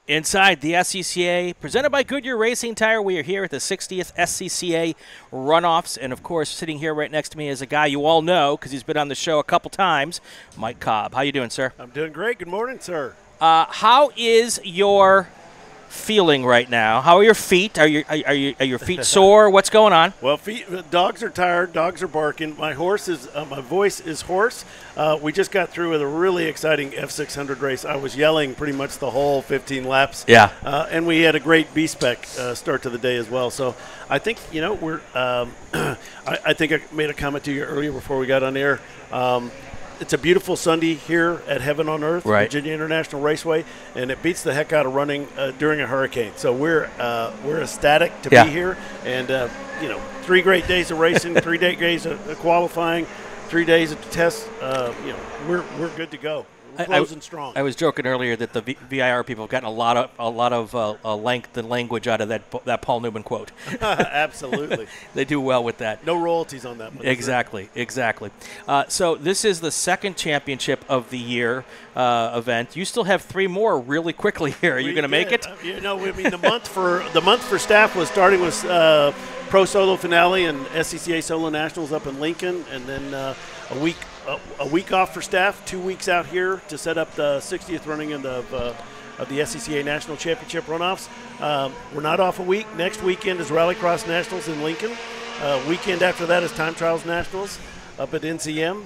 Inside the SCCA, presented by Goodyear Racing Tire. We are here at the 60th SCCA Runoffs, and of course, sitting here right next to me is a guy you all know because he's been on the show a couple times, Mike Cobb. How you doing, sir? I'm doing great. Good morning, sir. How is your feeling right now? How are your feet? Are your feet sore? What's going on? Well, dogs are tired. Dogs are barking. My voice is hoarse. We just got through with a really exciting F600 race. I was yelling pretty much the whole 15 laps. Yeah. And we had a great B-Spec start to the day as well. So I think, we're I think I made a comment to you earlier before we got on air. It's a beautiful Sunday here at Heaven on Earth, right. Virginia International Raceway, and it beats the heck out of running during a hurricane. So we're ecstatic to be here, and 3 great days of racing, 3 days of qualifying, 3 days of tests. We're good to go. We're closing strong. I was joking earlier that the VIR people have gotten a lot of length and language out of that Paul Newman quote. Absolutely, they do well with that. No royalties on that one. Exactly. So this is the second championship of the year event. You still have 3 more really quickly here. Are you going to make it? The month for staff was starting with Pro Solo Finale and SCCA Solo Nationals up in Lincoln, and then a week off for staff, 2 weeks out here to set up the 60th running of the SCCA National Championship Runoffs. We're not off a week. Next weekend is Rallycross Nationals in Lincoln. Weekend after that is Time Trials Nationals up at NCM.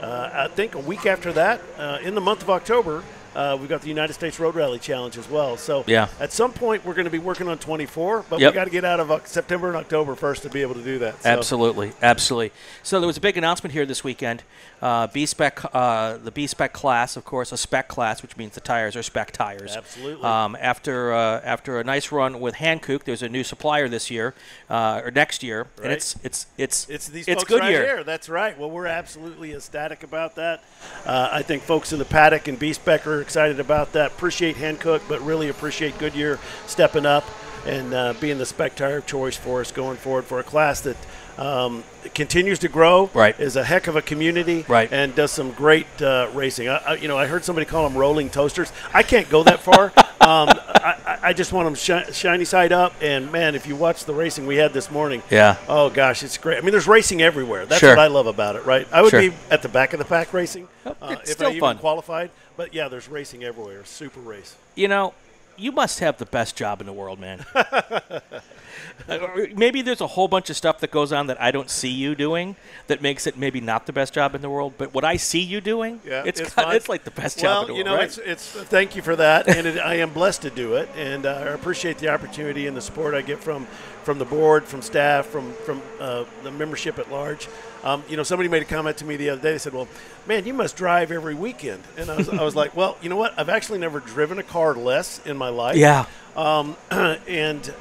I think a week after that, in the month of October, we've got the United States Road Rally Challenge as well. So at some point we're going to be working on 24, but we got to get out of September and October first to be able to do that. So. Absolutely. So there was a big announcement here this weekend. B-Spec, the B-Spec class, of course, a spec class, which means the tires are spec tires. Absolutely. After a nice run with Hankook, there's a new supplier this year or next year, right. and it's these folks Goodyear. Right here. That's right. Well, we're absolutely ecstatic about that. I think folks in the paddock and B-Spec are excited about that. Appreciate Hankook, but really appreciate Goodyear stepping up and being the spec tire of choice for us going forward for a class that continues to grow, right. is a heck of a community, right. and does some great racing. I heard somebody call them rolling toasters. I can't go that far. I just want them shiny side up. And, man, if you watch the racing we had this morning, oh, gosh, it's great. I mean, there's racing everywhere. That's what I love about it, right? I would be at the back of the pack racing if I even qualified. But, yeah, there's racing everywhere. Super race. You must have the best job in the world, man. Maybe there's a whole bunch of stuff that goes on that I don't see you doing that makes it maybe not the best job in the world. But what I see you doing, it's like the best job in the world. Right? It's thank you for that, and I am blessed to do it, and I appreciate the opportunity and the support I get from the board, from staff, from the membership at large. Somebody made a comment to me the other day. They said, "Well, man, you must drive every weekend." And I was like, "Well, you know what? I've actually never driven a car less in my life." Yeah. And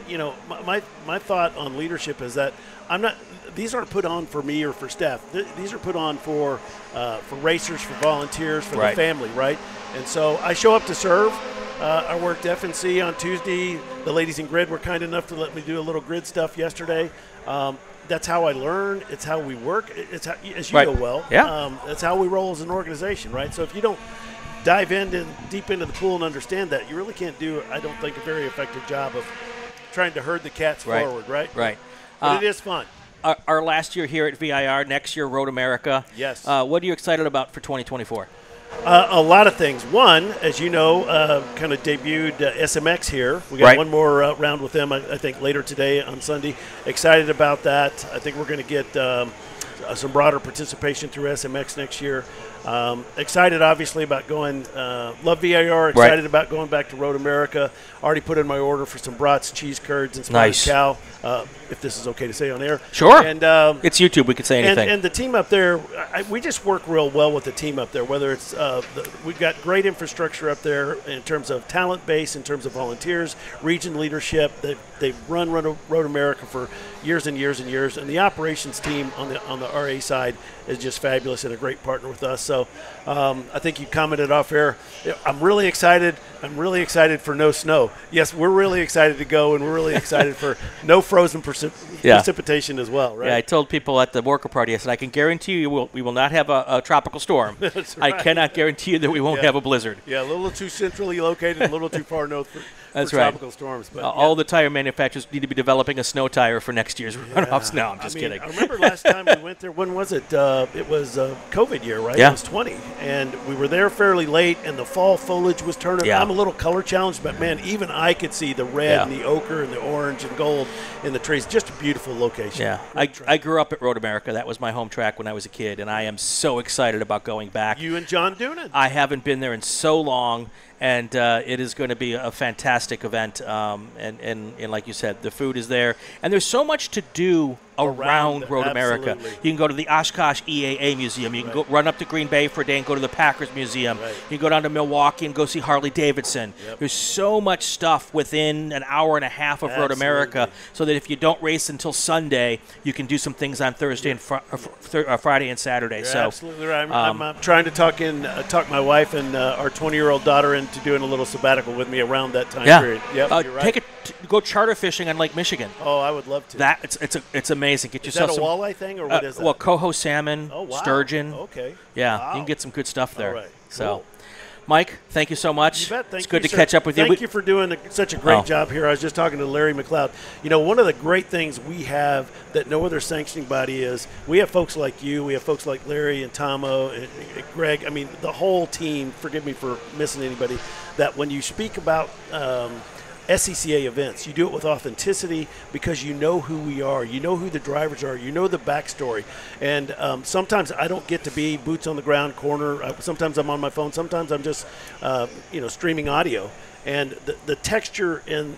my thought on leadership is that these aren't put on for me or for staff. These are put on for racers, for volunteers, for the family, right? And so I show up to serve. I worked F&C on Tuesday. The ladies in grid were kind enough to let me do a little grid stuff yesterday. That's how I learn. It's how we work. It's how, as you know well. Yeah. That's how we roll as an organization, right? So if you don't dive deep into the pool and understand that, you really can't do, I don't think, a very effective job of trying to herd the cats forward, right? Right. But it is fun. Our last year here at VIR, next year Road America. Yes. What are you excited about for 2024? A lot of things. One, as you know, kind of debuted SMX here. We got one more round with them, I think, later today on Sunday. Excited about that. I think we're going to get some broader participation through SMX next year. Excited, obviously, about going. Love VIR. Excited about going back to Road America. Already put in my order for some brats, cheese curds, and spotted cow. If this is okay to say on air. Sure. And it's YouTube. We could say anything. And the team up there, we just work real well with the team up there. Whether it's we've got great infrastructure up there in terms of talent base, in terms of volunteers, region leadership. They've run Road America for years and years and years, and the operations team on the NHRA side is just fabulous and a great partner with us. So I think you commented off air. I'm really excited. I'm really excited for no snow. Yes, we're really excited to go, and we're really excited for no frozen precipitation as well, right? Yeah, I told people at the worker party, I said, I can guarantee you we will not have a tropical storm. That's right. I cannot guarantee you that we won't have a blizzard. Yeah, a little too centrally located, a little too far north for That's tropical storms. But all the tire manufacturers need to be developing a snow tire for next year's runoffs. No, I'm just kidding. I remember last time we went there, when was it? It was COVID year, right? Yeah. It was 20. And we were there fairly late, and the fall foliage was turning. Yeah. I'm a little color challenged, but, man, even I could see the red and the ochre and the orange and gold in the trees. Just a beautiful location. Yeah. I grew up at Road America. That was my home track when I was a kid, and I am so excited about going back. You and John Doonan. I haven't been there in so long, and it is going to be a fantastic event. And like you said, the food is there, and there's so much to do around Road America. You can go to the Oshkosh EAA Museum. You can go run up to Green Bay for a day and go to the Packers Museum. You can go down to Milwaukee and go see Harley Davidson. There's so much stuff within an hour and a half of Road America, so that if you don't race until Sunday, you can do some things on Thursday and Friday and Saturday. You're so absolutely right. I'm trying to talk my wife and our 20-year-old daughter into doing a little sabbatical with me around that time period. Yep, you're right. Go charter fishing on Lake Michigan. Oh, I would love to. It's amazing. Get yourself is that a walleye thing, or what is that? Well, coho salmon, sturgeon. Okay. Yeah, you can get some good stuff there. All right. So, cool. Mike, thank you so much. You bet. It's good to catch up with you. Thank you for doing such a great job here. I was just talking to Larry McLeod. You know, one of the great things we have that no other sanctioning body is, we have folks like you, we have folks like Larry and Tomo and Greg. I mean, the whole team, forgive me for missing anybody, that when you speak about SCCA events, you do it with authenticity because you know who we are, you know who the drivers are, you know the backstory. And sometimes I don't get to be boots on the ground corner. Sometimes I'm on my phone. Sometimes I'm just streaming audio. And the texture and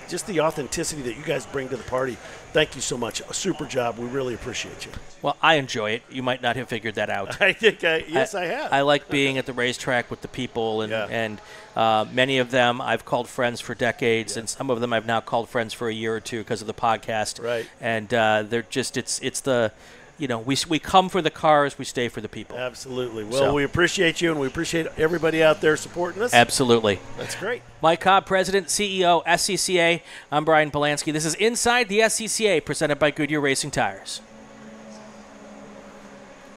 just the authenticity that you guys bring to the party, thank you so much. A super job. We really appreciate you. Well, I enjoy it. You might not have figured that out. I think yes, I have. I like being at the racetrack with the people, and many of them I've called friends for decades, and some of them I've now called friends for a year or two because of the podcast. Right. And they're just it's the we come for the cars, we stay for the people. Absolutely. Well, we appreciate you, and we appreciate everybody out there supporting us. Absolutely. That's great. Mike Cobb, President, CEO, SCCA. I'm Brian Bielanski. This is Inside the SCCA, presented by Goodyear Racing Tires.